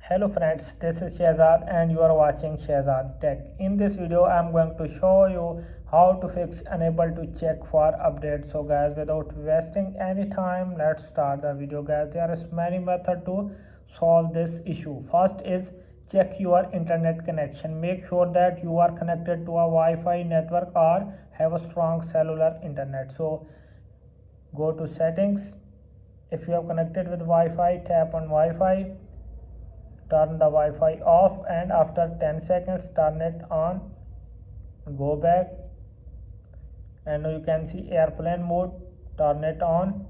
Hello friends, this is Shehzad and you are watching Shehzad Tech. In this video, I am going to show you how to fix unable to check for updates. So guys, without wasting any time, let's start the video guys. There is many method to solve this issue. First is check your internet connection. Make sure that you are connected to a Wi-Fi network or have a strong cellular internet. So go to settings. If you have connected with Wi-Fi, tap on Wi-Fi, turn the Wi-Fi off, and after 10 seconds turn it on. Go back and you can see airplane mode, turn it on,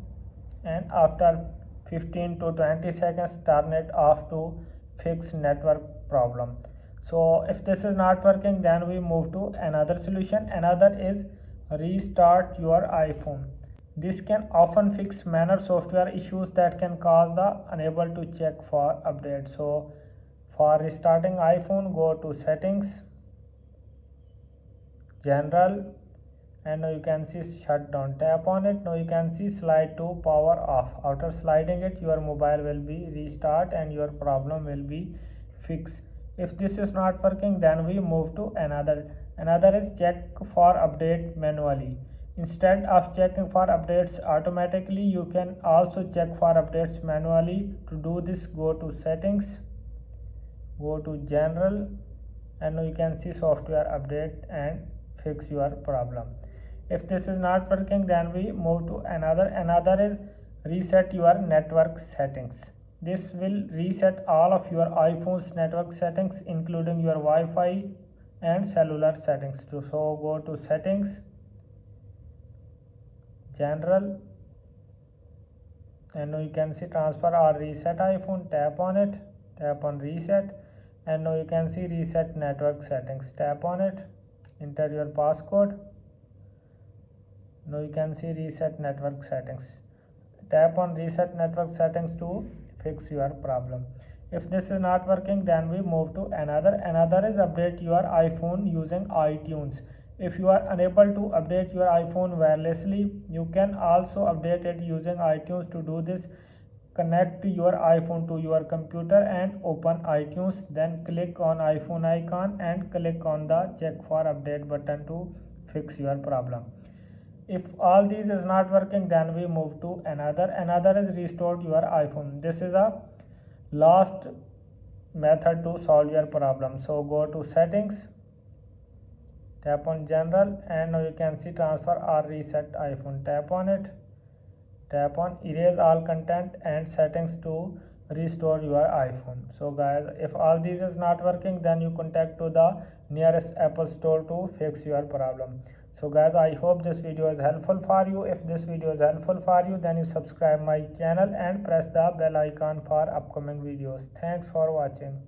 and after 15 to 20 seconds turn it off to fix network problem. So if this is not working, then we move to another solution. Another is restart your iPhone. This can often fix minor software issues that can cause the unable to check for updates. So for restarting iPhone, go to settings, general, and now you can see shutdown. Tap on it. Now you can see slide to power off. After sliding it, your mobile will be restart and your problem will be fixed. If this is not working, then we move to another. Another is check for update manually. Instead of checking for updates automatically, you can also check for updates manually. To do this, go to settings, go to general, and now you can see software update and fix your problem. If this is not working, then we move to another. Another is reset your network settings. This will reset all of your iPhone's network settings, including your Wi-Fi and cellular settings too. So go to settings, general, and now you can see transfer or reset iPhone. Tap on it, tap on reset, and now you can see reset network settings. Tap on it, enter your passcode. Now you can see reset network settings. Tap on reset network settings to fix your problem. If this is not working, then we move to another. Another is update your iPhone using iTunes. If you are unable to update your iPhone wirelessly, you can also update it using iTunes. To do this, connect your iPhone to your computer and open iTunes. Then click on iPhone icon and click on the check for update button to fix your problem. If all these is not working, then we move to another. Another is restore your iPhone. This is a last method to solve your problem. So go to settings, tap on general, and now you can see transfer or reset iPhone. Tap on it, tap on erase all content and settings to restore your iPhone. So guys, if all these is not working, then you contact to the nearest Apple store to fix your problem. So guys, I hope this video is helpful for you. If this video is helpful for you, then you subscribe my channel and press the bell icon for upcoming videos. Thanks for watching.